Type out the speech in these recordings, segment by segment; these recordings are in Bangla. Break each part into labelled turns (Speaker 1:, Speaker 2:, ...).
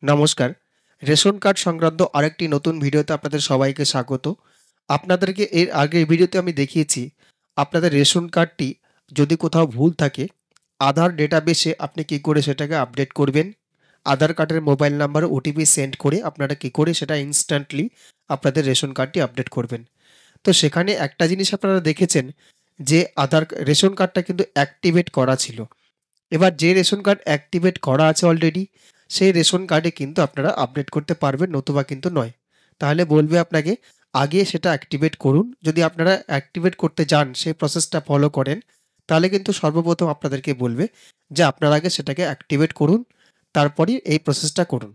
Speaker 1: নমস্কার। রেশন কার্ড সংক্রান্ত আরেকটি নতুন ভিডিওতে আপনাদের সবাইকে স্বাগত। আপনাদেরকে এর আগের ভিডিওতে আমি দেখিয়েছি, আপনাদের রেশন কার্ডটি যদি কোথাও ভুল থাকে, আধার ডেটাবেসে আপনি কি করে সেটাকে আপডেট করবেন। আধার কার্ডের মোবাইল নাম্বারে ওটিপি সেন্ড করে আপনারা কি করে সেটা ইনস্ট্যান্টলি আপনাদের রেশন কার্ডটি আপডেট করবেন। তো সেখানে একটা জিনিস আপনারা দেখেছেন যে রেশন কার্ডটা কিন্তু অ্যাক্টিভেট করা ছিল। এবার যে রেশন কার্ড অ্যাক্টিভেট করা আছে অলরেডি, সেই রেশন কার্ডে কিন্তু আপনারা আপডেট করতে পারবেন, নতুবা কিন্তু নয়। তাহলে বলবে আপনাকে আগে সেটা অ্যাক্টিভেট করুন। যদি আপনারা অ্যাক্টিভেট করতে যান, সেই প্রসেসটা ফলো করেন, তাহলে কিন্তু সর্বপ্রথম আপনাদেরকে বলবে যে আপনারা আগে সেটাকে অ্যাক্টিভেট করুন, তারপরই এই প্রসেসটা করুন।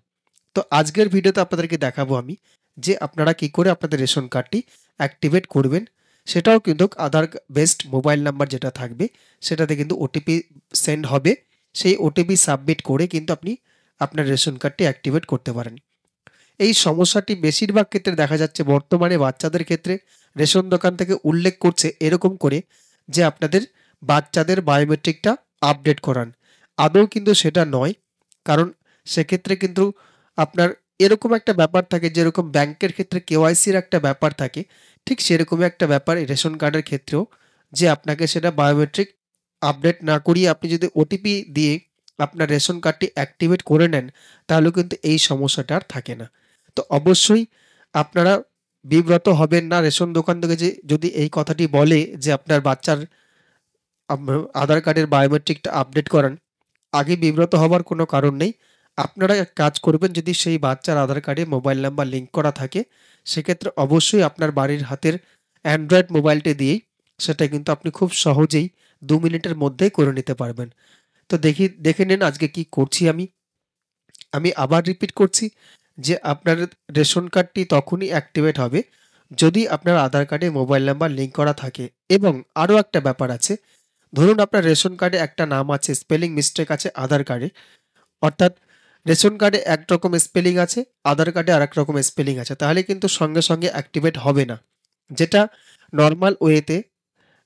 Speaker 1: তো আজকের ভিডিওতে আপনাদেরকে দেখাবো আমি যে আপনারা কি করে আপনাদের রেশন কার্ডটি অ্যাক্টিভেট করবেন। সেটাও কিন্তু আধার বেসড মোবাইল নাম্বার যেটা থাকবে, সেটাতে কিন্তু ওটিপি সেন্ড হবে। সেই ওটিপি সাবমিট করে কিন্তু আপনি আপনার রেশন কার্ডটি অ্যাক্টিভেট করতে পারেন। এই সমস্যাটি বেশিরভাগ ক্ষেত্রে দেখা যাচ্ছে বর্তমানে বাচ্চাদের ক্ষেত্রে। রেশন দোকান থেকে উল্লেখ করছে এরকম করে যে আপনাদের বাচ্চাদের বায়োমেট্রিকটা আপডেট করান। আদৌ কিন্তু সেটা নয়। কারণ সেক্ষেত্রে কিন্তু আপনার এরকম একটা ব্যাপার থাকে, যেরকম ব্যাংকের ক্ষেত্রে কেওয়াইসির একটা ব্যাপার থাকে, ঠিক সেরকমই একটা ব্যাপার এই রেশন কার্ডের ক্ষেত্রেও, যে আপনাকে সেটা বায়োমেট্রিক আপডেট না করিয়ে আপনি যদি ওটিপি দিয়ে আপনার রেশন কার্ডটি অ্যাক্টিভেট করে নেন, তাহলেও কিন্তু এই সমস্যাটা আর থাকে না। তো অবশ্যই আপনারা বিব্রত হবেন না রেশন দোকান থেকে যে যদি এই কথাটি বলে যে আপনার বাচ্চার আধার কার্ডের বায়োমেট্রিকটা আপডেট করান। আগে বিব্রত হবার কোনো কারণ নেই। আপনারা এক কাজ করবেন, যদি সেই বাচ্চার আধার কার্ডে মোবাইল নাম্বার লিঙ্ক করা থাকে, সেক্ষেত্রে অবশ্যই আপনার বাড়ির হাতের অ্যান্ড্রয়েড মোবাইলটি দিয়েই সেটা কিন্তু আপনি খুব সহজেই ২ মিনিটের মধ্যেই করে নিতে পারবেন। তো দেখে নিন আজকে কি করছি আমি। আমি আবার রিপিট করছি যে আপনার রেশন কার্ডটি তখনই অ্যাক্টিভেট হবে যদি আপনার আধার কার্ডে মোবাইল নাম্বার লিঙ্ক করা থাকে। এবং আরও একটা ব্যাপার আছে, ধরুন আপনার রেশন কার্ডে একটা নাম আছে, স্পেলিং মিস্টেক আছে আধার কার্ডে, অর্থাৎ রেশন কার্ডে একরকম স্পেলিং আছে, আধার কার্ডে আরেক রকম স্পেলিং আছে, তাহলে কিন্তু সঙ্গে সঙ্গে অ্যাক্টিভেট হবে না। যেটা নর্মাল ওয়েতে,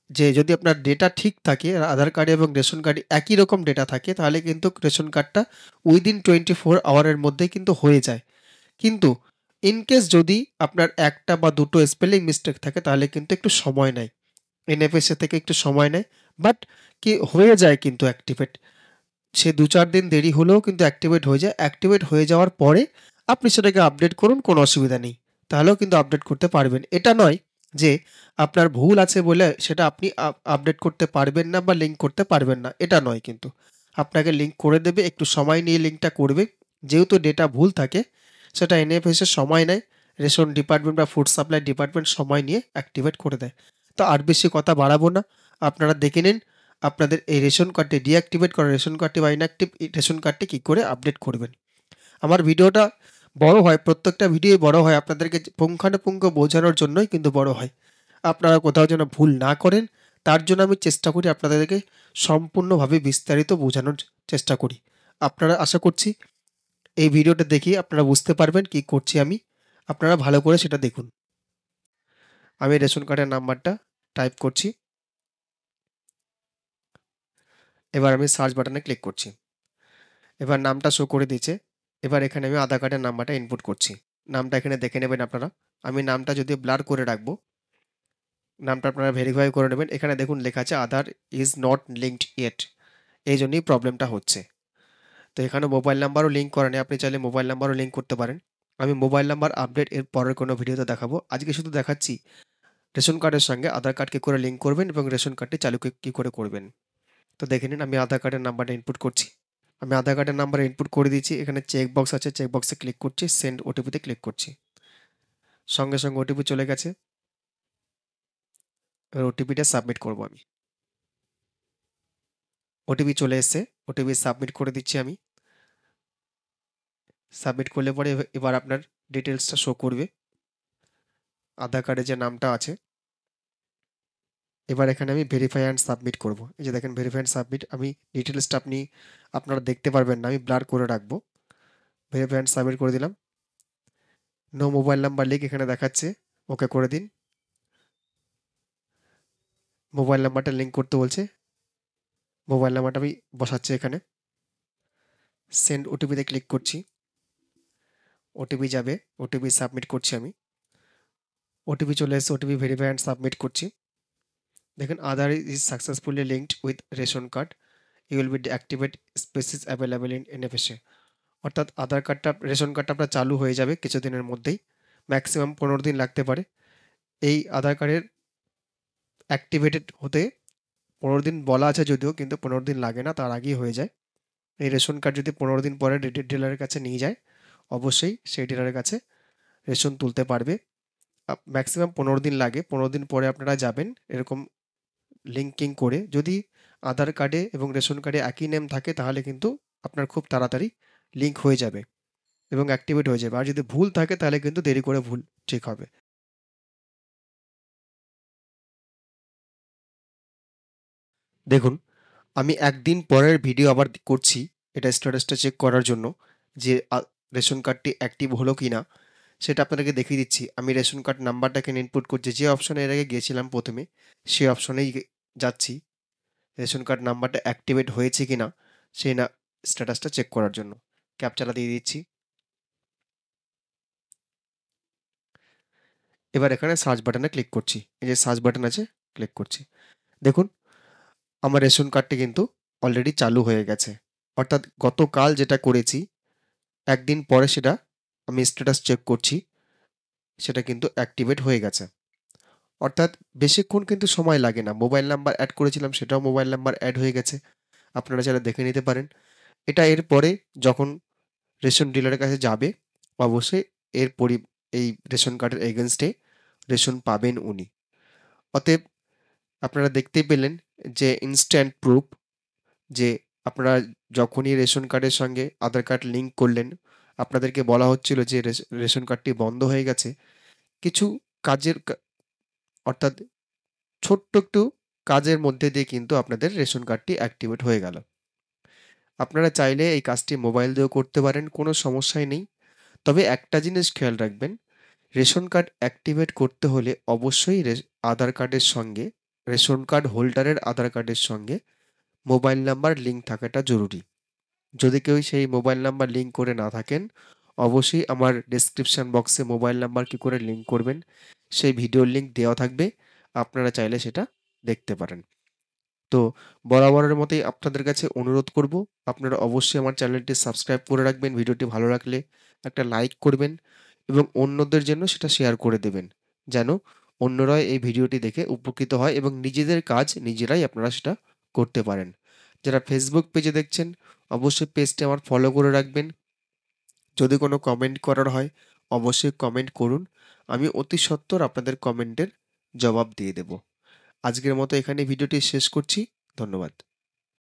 Speaker 1: যে যদি আপনার ডেটা ঠিক থাকে, আধার কার্ডে এবং রেশন কার্ডে একই রকম ডেটা থাকে, তাহলে কিন্তু রেশন কার্ডটা উইদিন 24 আওয়ারের মধ্যে কিন্তু হয়ে যায়। কিন্তু ইন কেস যদি আপনার একটা বা দুটো স্পেলিং মিস্টেক থাকে, তাহলে কিন্তু একটু সময় নেয়, এনএফএসএ থেকে একটু সময় নেয়। বাট কি হয়ে যায় কিন্তু অ্যাক্টিভেট, সে ২-৪ দিন দেরি হলেও কিন্তু অ্যাক্টিভেট হয়ে যায়। অ্যাক্টিভেট হয়ে যাওয়ার পরে আপনি সেটাকে আপডেট করুন, কোনো অসুবিধা নেই। তাহলেও কিন্তু আপডেট করতে পারবেন। এটা নয় যে আপনার ভুল আছে বলে সেটা আপনি আপডেট করতে পারবেন না বা লিঙ্ক করতে পারবেন না। এটা নয় কিন্তু। আপনাকে লিঙ্ক করে দেবে, একটু সময় নিয়ে লিঙ্কটা করবে। যেহেতু ডেটা ভুল থাকে, সেটা এনএফএস এর সময় নেয়। রেশন ডিপার্টমেন্ট বা ফুড সাপ্লাই ডিপার্টমেন্ট সময় নিয়ে অ্যাক্টিভেট করে দেয়। তো আর বেশি কথা বাড়াবো না। আপনারা দেখে নিন আপনাদের এই রেশন কার্ডটি ডিঅ্যাক্টিভেট করা রেশন কার্ডটি বা ইনঅ্যাক্টিভ রেশন কার্ডটি কী করে আপডেট করবেন। আমার ভিডিওটা বড় হয়, প্রত্যেকটা ভিডিওই বড় হয় আপনাদেরকে পুঙ্খানুপুঙ্খ বোঝানোর জন্যই কিন্তু বড় হয়। আপনারা কোথাও যেন ভুল না করেন, তার জন্য আমি চেষ্টা করি আপনাদেরকে সম্পূর্ণভাবে বিস্তারিত বোঝানোর চেষ্টা করি। আপনারা আশা করছি এই ভিডিওটা দেখে আপনারা বুঝতে পারবেন কি করছি আমি। আপনারা ভালো করে সেটা দেখুন। আমি রেশন কার্ডের নাম্বারটা টাইপ করছি। এবার আমি সার্চ বাটনে ক্লিক করছি। এবার নামটা শো করে দিয়েছে। এবার এখানে আমি আধার কার্ডের নাম্বারটা ইনপুট করছি। নামটা এখানে দেখে নেবেন আপনারা। আমি নামটা যদিও ব্লার করে রাখবো। নামটা আপনারা ভেরিফাই করে নেবেন। এখানে দেখুন লেখা আছে আধার ইজ নট লিঙ্কড ইয়েট। এই জন্যই প্রবলেমটা হচ্ছে। তো এখানে মোবাইল নাম্বারও লিঙ্ক করা নেই। আপনি চাইলে মোবাইল নাম্বারও লিঙ্ক করতে পারেন। আমি মোবাইল নাম্বার আপডেট এর পরের কোনো ভিডিওতে দেখাবো। আজকে শুধু দেখাচ্ছি রেশন কার্ডের সঙ্গে আধার কার্ড কি করে লিঙ্ক করবেন এবং রেশন কার্ডটি চালু কি করে করবেন। তো দেখে নিন আমি আধার কার্ডের নাম্বারটা ইনপুট করছি। আমি আধার কার্ডের নাম্বার ইনপুট করে দিয়েছি। এখানে চেক বক্স আছে, চেক বক্সে ক্লিক করছি, সেন্ড ওটিপিতে ক্লিক করছি। সঙ্গে সঙ্গে ওটিপি চলে গেছে। এবার ওটিপিটা সাবমিট করব আমি। ওটিপি চলে এসছে, ওটিপি সাবমিট করে দিচ্ছি আমি। সাবমিট করলে পরে এবার আপনার ডিটেলসটা শো করবে, আধার কার্ডে যে নামটা আছে। এবার এখানে আমি ভেরিফাই অ্যান্ড সাবমিট করব। এই যে দেখেন ভেরিফাই অ্যান্ড সাবমিট, আমি ডিটেলসটা আপনারা দেখতে পারবেন না, আমি ব্লার করে রাখবো। ভেরিফাই অ্যান্ড সাবমিট করে দিলাম। নো মোবাইল নাম্বার লিঙ্ক এখানে দেখাচ্ছে, ওকে করে দিন। মোবাইল নাম্বারটা লিঙ্ক করতে বলছে, মোবাইল নাম্বারটা আমি বসাচ্ছি এখানে। সেন্ড ওটিপিতে ক্লিক করছি। ওটিপি যাবে, ওটিপি সাবমিট করছি আমি। ওটিপি চলে এসেছে, ওটিপি ভেরিফাই অ্যান্ড সাবমিট করছি। দেখেন Aadhaar is successfully linked with ration card, you will be activate species available in NFSA. অর্থাৎ আধার কার্ডটা, রেশন কার্ডটা আপনার চালু হয়ে যাবে কিছুদিনের মধ্যেই, ম্যাক্সিমাম 15 দিন লাগতে পারে। এই আধার কার্ডের অ্যাক্টিভেটেড হতে 15 দিন বলা আছে যদিও, কিন্তু 15 দিন লাগে না, তার আগেই হয়ে যায়। এই রেশন কার্ড যদি 15 দিন পরে ডিলারের কাছে নিয়ে যায়, অবশ্যই সেই ডিলারের কাছে রেশন তুলতে পারবে। ম্যাক্সিমাম 15 দিন লাগে, 15 দিন পরে আপনারা যাবেন এরকম লিঙ্কিং করে। যদি আধার কার্ডে এবং রেশন কার্ডে একই নেম থাকে তাহলে কিন্তু আপনার খুব তাড়াতাড়ি লিঙ্ক হয়ে যাবে এবং অ্যাক্টিভেট হয়ে যাবে। আর যদি ভুল থাকে তাহলে কিন্তু দেরি করে ভুল ঠিক হবে। দেখুন, আমি একদিন পরের ভিডিও আবার করছি এটা স্ট্যাটাসটা চেক করার জন্য যে রেশন কার্ডটি অ্যাক্টিভ হলো কি না, সেটা আপনাদেরকে দেখিয়ে দিচ্ছি। আমি রেশন কার্ড নাম্বারটাকে ইনপুট করছি, যে অপশনে এর আগে গিয়েছিলাম প্রথমে সেই অপশনেই যাচ্ছি রেশন কার্ড নাম্বারটা অ্যাক্টিভেট হয়েছে কি না সেই না স্ট্যাটাসটা চেক করার জন্য। ক্যাপচাটা দিয়ে দিচ্ছি। এবার এখানে সার্চ বাটনে ক্লিক করছি, এই যে সার্চ বাটন আছে, ক্লিক করছি। দেখুন আমার রেশন কার্ডটি কিন্তু অলরেডি চালু হয়ে গেছে। অর্থাৎ গতকাল যেটা করেছি একদিন পরে সেটা আমি স্ট্যাটাস চেক করছি, সেটা কিন্তু অ্যাক্টিভেট হয়ে গেছে। অর্থাৎ বেশিক্ষণ কিন্তু সময় লাগে না। মোবাইল নাম্বার অ্যাড করেছিলাম, সেটাও মোবাইল নাম্বার অ্যাড হয়ে গেছে। আপনারা চাইলে দেখে নিতে পারেন। এটা এরপরে যখন রেশন ডিলারের কাছে যাবে, অবশ্যই এর এই রেশন কার্ডের এগেইনস্টে রেশন পাবেন উনি। অতএব আপনারা দেখতেই পেলেন যে ইনস্ট্যান্ট প্রুফ, যে আপনারা যখনই রেশন কার্ডের সঙ্গে আধার কার্ড লিঙ্ক করলেন, আপনাদেরকে বলা হচ্ছিল যে রেশন কার্ডটি বন্ধ হয়ে গেছে। কিছু কাজের অর্থাৎ ছোট্ট একটু কাজের মধ্যে দিয়ে কিন্তু আপনাদের রেশন কার্ডটি অ্যাক্টিভেট হয়ে গেল। আপনারা চাইলে এই কাজটি মোবাইল দিয়েও করতে পারেন, কোনো সমস্যাই নেই। তবে একটা জিনিস খেয়াল রাখবেন, রেশন কার্ড অ্যাক্টিভেট করতে হলে অবশ্যই আধার কার্ডের সঙ্গে, রেশন কার্ড হোল্ডারের আধার কার্ডের সঙ্গে মোবাইল নাম্বার লিঙ্ক থাকাটা জরুরি। যদি কেউ সেই মোবাইল নাম্বার লিঙ্ক করে না থাকেন, অবশ্যই আমার ডেসক্রিপশন বক্সে মোবাইল নাম্বার কী করে লিঙ্ক করবেন সেই ভিডিওর লিঙ্ক দেওয়া থাকবে, আপনারা চাইলে সেটা দেখতে পারেন। তো বরাবরের মতোই আপনাদের কাছে অনুরোধ করব, আপনারা অবশ্যই আমার চ্যানেলটি সাবস্ক্রাইব করে রাখবেন, ভিডিওটি ভালো লাগলে একটা লাইক করবেন এবং অন্যদের জন্য সেটা শেয়ার করে দেবেন, যেন অন্যরা এই ভিডিওটি দেখে উপকৃত হয় এবং নিজেদের কাজ নিজেরাই আপনারা সেটা করতে পারেন। যারা ফেসবুক পেজে দেখছেন অবশ্যই পেজটি আমার ফলো করে রাখবেন। যদি কোনো কমেন্ট করার হয় অবশ্যই কমেন্ট করুন, আমি অতি সত্বর আপনাদের কমেন্টের জবাব দিয়ে দেব। আজকের মতো এখানে ভিডিওটি শেষ করছি। ধন্যবাদ।